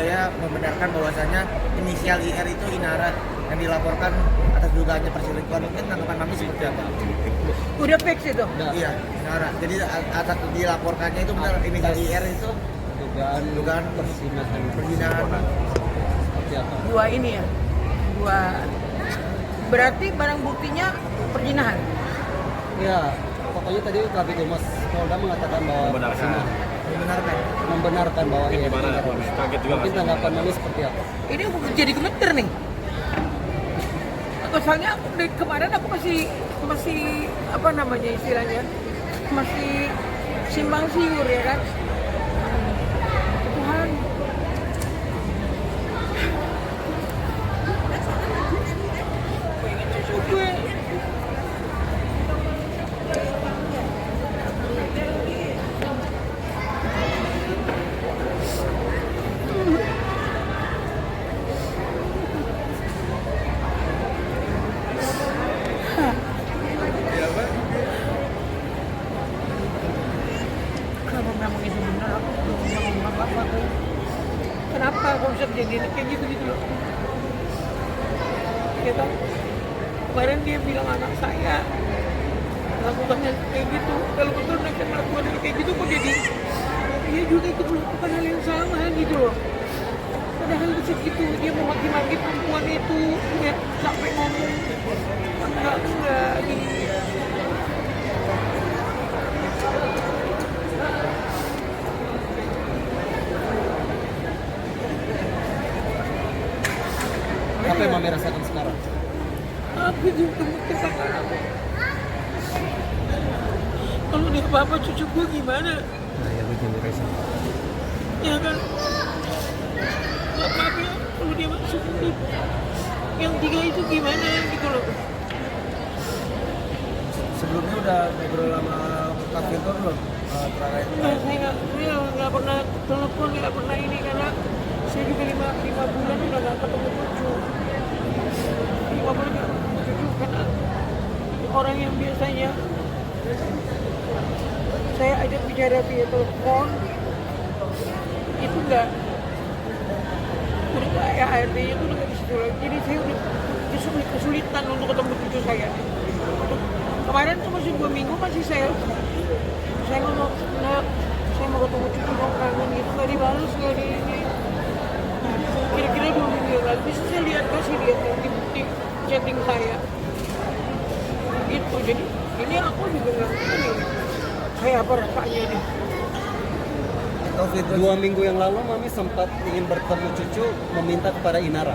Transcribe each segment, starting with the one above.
Jaya membenarkan bahwasanya inisial IR itu Inara yang dilaporkan atas dugaannya perselingkuhan. Mungkin tanggapan Mami seperti apa? Udah fix itu? Iya, Inara. Jadi atas dilaporkannya itu benar inisial IR itu dugaan perzinahan. Seperti apa? Dua ini ya? Dua. Berarti barang buktinya perzinahan? Ya, pokoknya tadi Kabid Humas Polda mengatakan bahwa membenarkan bahwa Mungkin iya, gimana? Kaget juga mungkin nggak sih? tanggapan Mami seperti apa? Ini aku jadi gemeter nih. Soalnya aku dari kemarin aku masih apa namanya istilahnya, masih simpang siur ya kan. Tuhan. Pengen cucu gue. Kenapa memang itu benar? Aku belum ngomong apa-apa tuh. Kenapa aku bisa jadi kayak gitu loh? Ya kan? Kemarin dia bilang anak saya melakukannya kayak gitu. Kalau betul mereka melakukan hal kayak gitu, kok jadi dia juga itu melakukan hal yang sama gitu loh. Padahal di situ dia memaki-maki perempuan itu, ya sampai ngomong enggak gini. Apa yang Mami rasakan sekarang? Aku juga ketakutan aku. Kalau dia apa-apa cucu gue gimana? Nah, ya begini Reza. Ya kan? Ya apa ya? Kalau dia masuk hidup yang tiga itu gimana gitu loh. Sebelumnya udah ngobrol sama Kak Firton belum? Terkait Nah, saya nggak pernah telepon, nggak pernah ini karena saya juga lima bulan udah nggak ketemu cucu. 5 bulan nggak ketemu cucu karena orang yang biasanya saya ajak bicara via telepon itu udah ART-nya itu udah nggak di situ lagi. Jadi saya udah kesulitan untuk ketemu cucu saya. Kemarin tuh masih 2 minggu masih saya ngomong, nah, saya mau ketemu cucu dong, kangen gitu, nggak dibalas, nggak di ini. Kira-kira 2 minggu yang lalu bisa saya kasih lihat bukti chatting saya. Gitu, jadi ini aku juga nggak tahu kayak apa rasanya nih. 2 minggu yang lalu Mami sempat ingin bertemu cucu, meminta kepada Inara.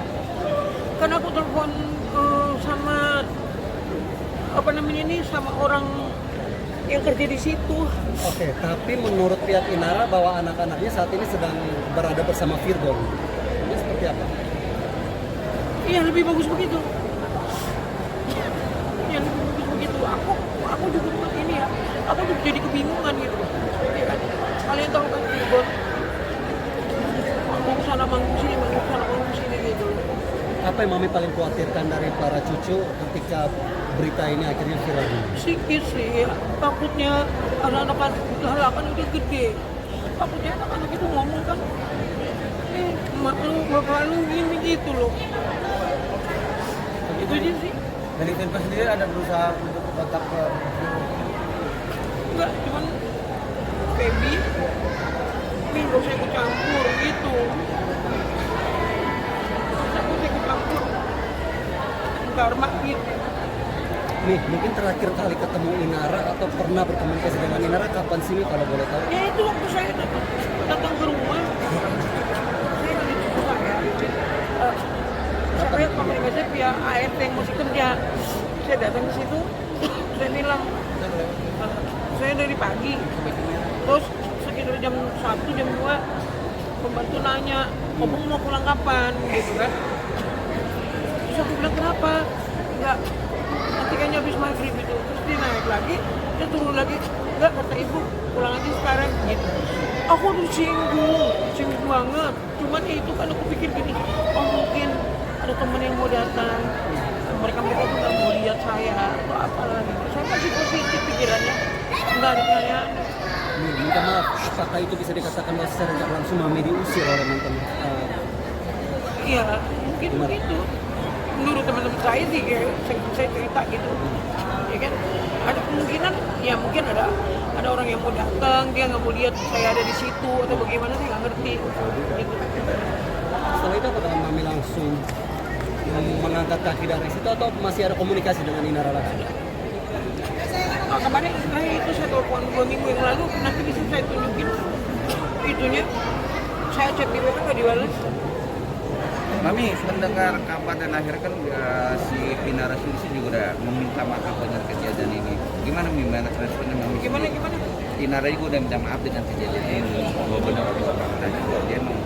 Kan aku telepon sama apa namanya ini, sama orang yang kerja di situ. Oke, tapi menurut pihak Inara bahwa anak-anaknya saat ini sedang berada bersama Virgon. Ini seperti apa? Iya, lebih bagus begitu. Iya, lebih bagus begitu. Aku juga ini ya, aku juga jadi kebingungan gitu. Ya kan? Kalian tahu kan Virgon manggung sana manggung sini gitu. Apa yang Mami paling khawatirkan dari para cucu ketika berita ini akhirnya viral ini? Sikit sih, takutnya anak-anak kan udah gede. Takutnya anak-anak itu ngomong kan, mak lu, bapak lu gini gitu loh. Itu aja sih. dari Firton sendiri ada berusaha untuk kontak ke Enggak, cuman baby ini gak usah ikut campur gitu. Aku ikut campur karma gitu. Nih, mungkin terakhir kali ketemu Inara atau pernah berkomunikasi dengan Inara kapan sih nih kalau boleh tahu? Ya itu waktu saya datang ke rumah, saya lagi cucu saya komunikasi via ART yang masih kerja. Saya datang ke situ, saya bilang saya dari pagi, terus sekitar jam 1, jam 2 pembantu nanya, kamu mau pulang kapan gitu kan. Terus aku bilang kenapa? Enggak, nanti kayaknya habis maghrib itu. Terus dia naik lagi, dia turun lagi. Enggak, kata ibu, pulang aja sekarang gitu. Aku tuh singgung banget. Cuman ya itu kan aku pikir gini, oh mungkin ada temen yang mau datang, mereka tuh nggak mau lihat saya atau apalah gitu. Saya masih positif pikirannya, nggak ada kayak. Minta maaf, apakah itu bisa dikatakan bahwa secara tidak langsung Mami diusir oleh mantan Ya mungkin begitu. Menurut teman-teman saya sih, kayak saya cerita gitu, ya kan. Ada kemungkinan, ya mungkin ada orang yang mau datang, dia nggak mau lihat saya ada di situ atau bagaimana sih nggak ngerti. Gitu. Setelah itu apakah Mami langsung mengangkat kaki dari situ atau masih ada komunikasi dengan Inara lagi? Nah, kemarin itu saya telepon 2 minggu yang lalu, nanti bisa saya tunjukin itunya. Saya chat di WA nggak dibalas. Mami mendengar kabar dan akhirnya kan si Pinara Sulsi juga udah meminta maaf dengan kejadian ini. Gimana gimana responnya Mami? Gimana? Pinara juga udah minta maaf dengan kejadian ini. Bahwa benar fakta juga dia emang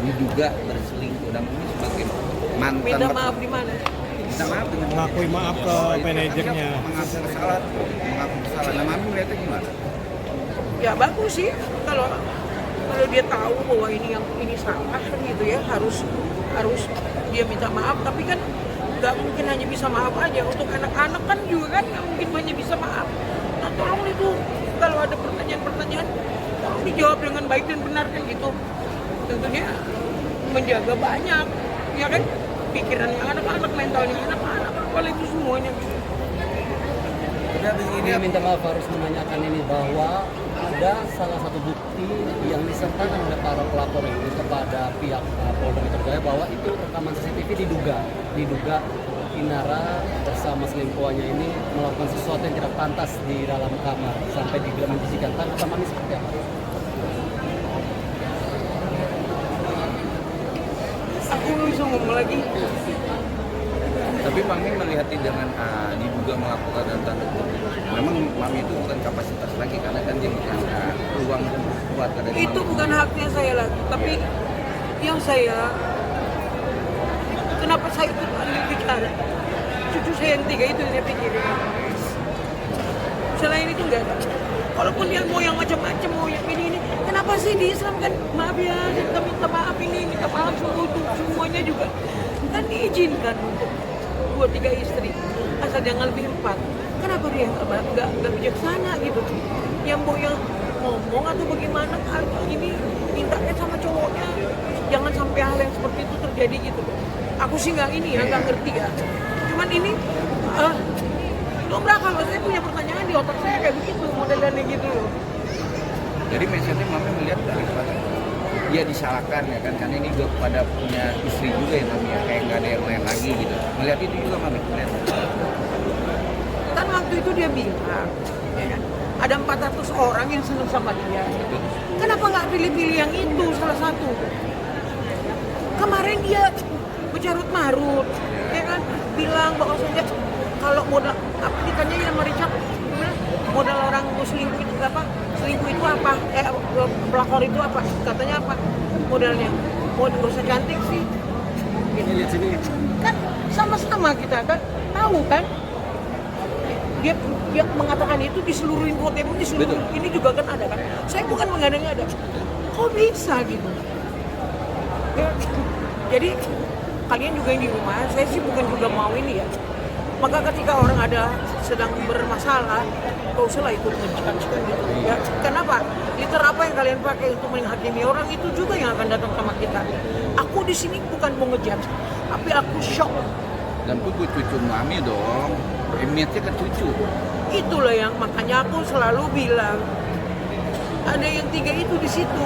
diduga berselingkuh dan Mami sebagai mantan. Minta maaf di mana? Minta maaf dengan Mengakui maaf ke manajernya. Mengaku bersalah. Nah Mami melihatnya gimana? Ya bagus sih kalau dia tahu bahwa ini salah kan gitu ya, harus dia minta maaf, tapi kan nggak mungkin hanya bisa maaf aja. Untuk anak-anak kan juga kan nggak mungkin hanya bisa maaf. Nah tolong itu kalau ada pertanyaan tolong dijawab dengan baik dan benar kan gitu. Tentunya menjaga banyak ya kan, pikirannya anak-anak, mentalnya anak-anak, apalagi semuanya gitu. Dia minta maaf harus menanyakan ini bahwa ada salah satu bukti yang disertakan oleh para pelapor ini kepada pihak Polda Metro Jaya bahwa itu rekaman CCTV diduga Inara bersama selingkuhannya ini melakukan sesuatu yang tidak pantas di dalam kamar sampai digelar-bisikan. Tanggapan Mami seperti apa? Aku nggak bisa ngomong lagi. Tapi Mami melihat dengan diduga melakukan dan tanda kutip. Memang Mami itu bukan kapasitas lagi karena kan dia bukan ruang buat ada. Itu bukan haknya saya lagi, tapi yang kenapa saya ikut bicara? Cucu saya yang 3 itu yang saya pikirin. Selain itu enggak ada. Kalaupun dia mau yang macam-macam, mau yang ini, kenapa sih di Islam kan maaf ya, kita minta maaf ini, minta maaf untuk semuanya juga kan diizinkan untuk 2-3 istri, asal jangan lebih 4. Kenapa dia nggak bijaksana gitu? Yang mau yang ngomong atau bagaimana ini mintanya sama cowoknya, jangan sampai hal yang seperti itu terjadi gitu. Aku sih nggak ngerti ya. Cuman ini lumrah kalau saya punya pertanyaan di otak saya kayak begitu modelannya gitu loh. Jadi message-nya Mami melihat daripada dia disalahkan ya kan, karena ini juga pada punya istri juga ya Mami ya, kayak nggak ada yang lain lagi gitu. Melihat itu juga Mami melihat. Kan waktu itu dia bilang, ya kan, ada 400 orang yang senang sama dia. Kenapa nggak pilih-pilih yang itu salah satu? Kemarin dia bercarut marut, ya kan, bilang bahwasanya kalau modal apa ditanyain sama Richard, modal orang selingkuh itu apa? Selingkuh itu apa? Pelakor itu apa? Katanya apa? Modalnya? Modal usah cantik sih. Gitu. Lihat sini. Kan sama-sama kita kan tahu kan? Dia mengatakan itu di seluruh infotainment, di seluruh ini juga kan ada kan. Saya bukan mengada-ngada. Kok bisa gitu? Ya, jadi kalian juga yang di rumah, saya sih bukan juga mau ini ya. Maka ketika orang ada sedang bermasalah, gak usah lah ikut ngejudge gitu. Ya, kenapa? Liter apa yang kalian pakai untuk menghakimi orang itu juga yang akan datang sama kita. Aku di sini bukan mau ngejudge, tapi aku shock. Dan itu cucu Mami dong, image-nya ke cucu. Itulah yang makanya aku selalu bilang, ada yang 3 itu di situ.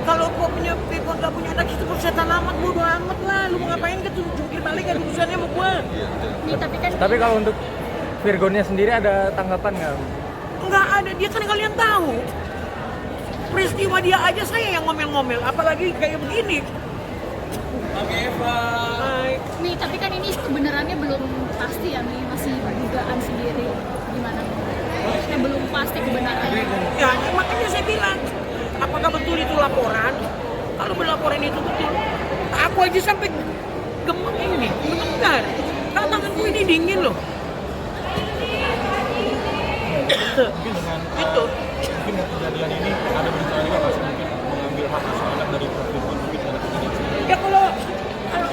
Kalau kau punya nggak punya anak itu setan amat, bodo amat lah. Lu mau ngapain ke jungkir balik kan urusannya sama gua. Tapi kalau untuk Virgonnya sendiri ada tanggapan nggak? Nggak ada, dia kan kalian tahu. Peristiwa dia aja saya yang ngomel-ngomel, apalagi kayak begini. Oke, Eva. Hai. Nih, tapi kan ini kebenarannya belum pasti ya, nih masih dugaan sendiri gimana? Maksudnya belum pasti kebenarannya. Ya, makanya saya bilang, apakah betul itu laporan? Kalau berlaporan itu betul, aku aja sampai gemuk ini, gemetar. Karena tanganku ini dingin loh. Itu. Mungkin kejadian ini ada berencana juga masih mungkin mengambil hak anak dari Virgon mungkin ada kejadian seperti Ya kalau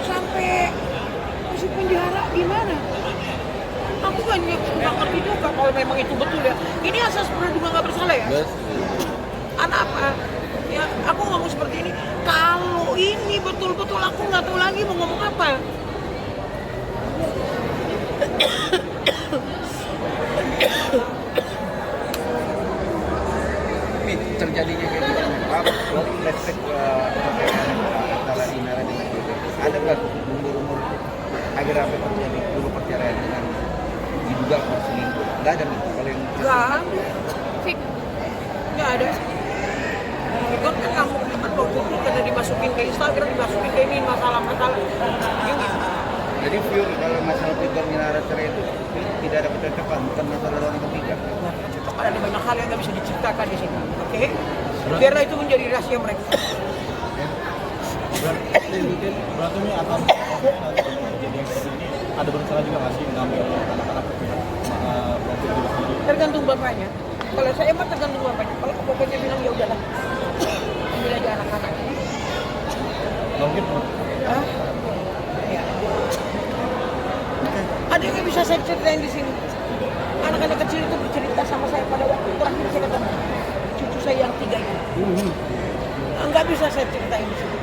sampai masuk penjara gimana? Aku kan nggak ngerti juga kalau memang itu betul ya. Ini asas praduga nggak bersalah ya. Anak apa? Ya aku ngomong seperti ini. Kalau ini betul-betul aku nggak tahu lagi mau ngomong apa. Ini terjadinya kayak gitu. Flashback antara Inara dengan Jojo. Ada nggak umur akhir apa terjadi dulu perceraian dengan diduga berselingkuh? Nggak ada nih kalau yang Fik, nggak ada. Itu kan kamu kan waktu itu karena dimasukin ke Instagram, dimasukin ke ini masalah-masalah ini. jadi pure kalau masalah Victor Minara cerai itu tidak ada kecocokan, bukan masalah orang ketiga. Nah, cocok ada banyak hal yang nggak bisa diceritakan di sini. Oke? Biarlah itu menjadi rahasia mereka. Berarti ini akan kejadian seperti ini ada berencana juga nggak sih mengambil anak-anak profil juga sendiri? Tergantung bapaknya. Kalau saya mah tergantung bapaknya. Kalau bapaknya bilang ya udahlah, ambil aja anak-anak. Mungkin Hah? Ya. Ada yang nggak bisa saya ceritain di sini. Anak-anak kecil itu bercerita sama saya pada waktu terakhir saya ketemu cucu saya yang 3 itu. Nggak bisa saya ceritain di sini.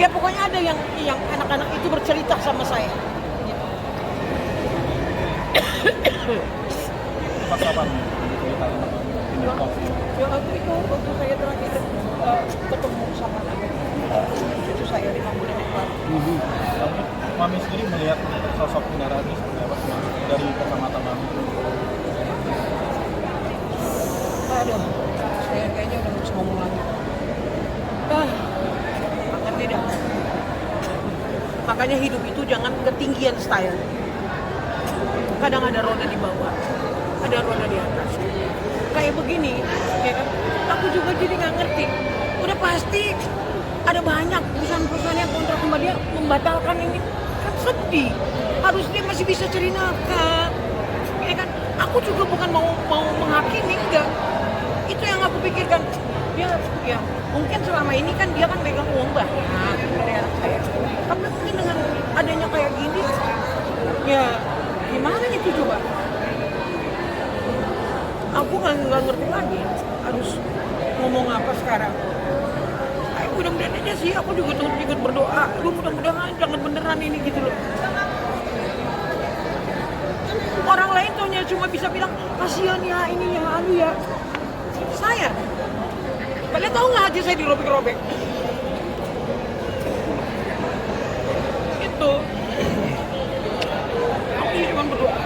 Ya pokoknya ada yang anak-anak itu bercerita sama saya. pas kapan diceritain ini konflik? Ya waktu saya terakhir ketemu sama cucu saya di kampung nenek baru. Mami sendiri melihat sosok Minara ini seperti apa sih, Mami? Dari kacamata Mami? Aduh, saya kayaknya udah nggak bisa ngomong lagi. Makan tidak. Makanya hidup itu jangan ketinggian style. Kadang ada roda di bawah, ada roda di atas. Kayak begini, ya kan? Aku juga jadi nggak ngerti. Udah pasti ada banyak perusahaan-perusahaan yang kontrak sama dia membatalkan ini. Kan sedih. Harus dia masih bisa cari nafkah. Ya kan? Aku juga bukan mau menghakimi, enggak. Itu yang aku pikirkan. Dia ya mungkin selama ini kan dia kan megang uang banyak dari anak saya. Tapi mungkin dengan adanya kayak gini, ya gimana itu coba? Aku nggak ngerti lagi harus ngomong apa sekarang. Mudah-mudahan aja sih, aku juga ikut berdoa. Lu mudah-mudahan jangan beneran ini gitu loh. Orang lain tuhnya cuma bisa bilang kasihan ya ini ya anu ya. Saya, kalian tahu nggak hati saya dirobek-robek? Itu. Aku cuma berdoa.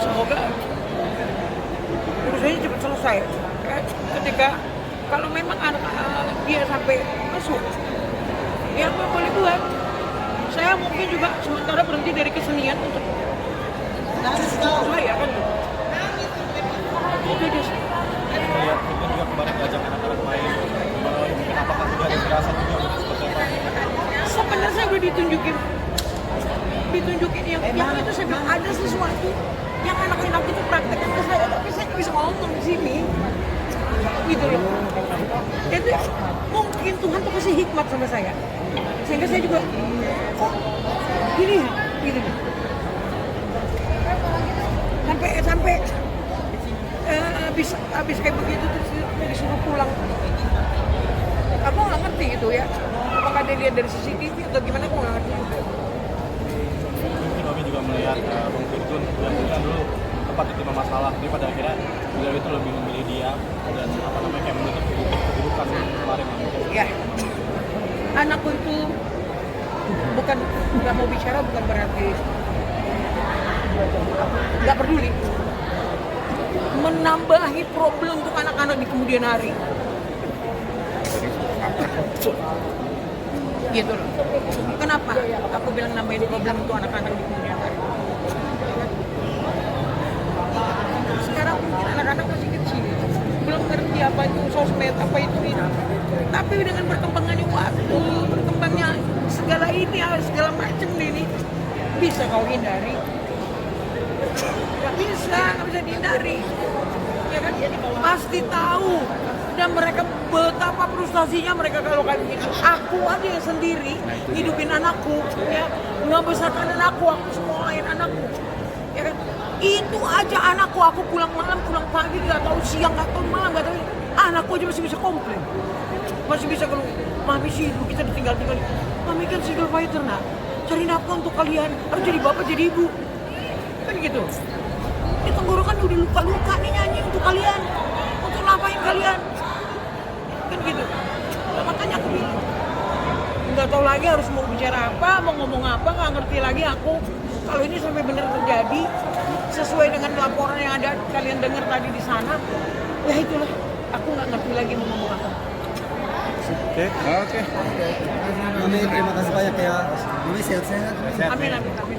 Semoga urusannya cepat selesai. Ketika kalau memang anak dia sampai masuk, ya apa boleh buat. Saya mungkin juga sementara berhenti dari kesenian untuk saya kan. Itu aja sih. Melihat mungkin juga kemarin diajak anak-anak main, mungkin apakah juga ada firasat juga seperti apa? Sebenarnya saya udah ditunjukin yang itu saya bilang ada sesuatu yang anak-anak itu praktekkan ke saya, tapi saya nggak bisa ngomong di sini. Gitu loh. Itu mungkin Tuhan tuh kasih hikmat sama saya, sehingga saya juga kok gini ya, gitu. Sampai habis kayak begitu terus disuruh pulang. Aku nggak ngerti gitu ya. Apakah dia lihat dari CCTV atau gimana? Aku nggak ngerti juga. Mungkin Mami juga melihat Bang Firjun yang mungkin dulu tempat tertimpa masalah, tapi pada akhirnya beliau itu lebih memilih dia dan apa namanya kayak menutup keburukan kemarin. Ya, anakku itu bukan nggak mau bicara, bukan berarti nggak peduli. Menambahi problem untuk anak-anak di kemudian hari. Gitu loh. Kenapa? Aku bilang nambahin problem untuk anak-anak di kemudian hari. Sekarang mungkin anak-anak masih kecil, belum ngerti apa itu sosmed, apa itu ini. Tapi dengan berkembangnya waktu, berkembangnya segala ini, segala macam ini, bisa kau hindari? Gak bisa dihindari. Ya kan? Pasti tahu. Dan mereka betapa frustasinya mereka kalau kayak gitu. Aku aja yang sendiri hidupin anakku, ya, ngebesarkan anakku, aku sekolahin anakku. Ya kan? Itu aja anakku, aku pulang malam, pulang pagi, gak tahu siang, gak tahu malam, gak tahu. Anakku aja masih bisa komplain. Masih bisa kalau mami sih kita ditinggal-tinggal. Mami kan single fighter nak. Cari nafkah untuk kalian. Harus jadi bapak jadi ibu. Kan gitu. Ini tenggorokan udah luka-luka nih nyanyi untuk kalian. Untuk ngapain kalian? Kan gitu. Nah, makanya aku bilang. Nggak tahu lagi harus mau bicara apa, mau ngomong apa, nggak ngerti lagi aku. Kalau ini sampai benar terjadi sesuai dengan laporan yang ada kalian dengar tadi di sana, ya itulah. Aku nggak ngerti lagi mau ngomong apa. Oke. Mami, terima kasih banyak ya. Mami sehat-sehat. Amin, amin, amin.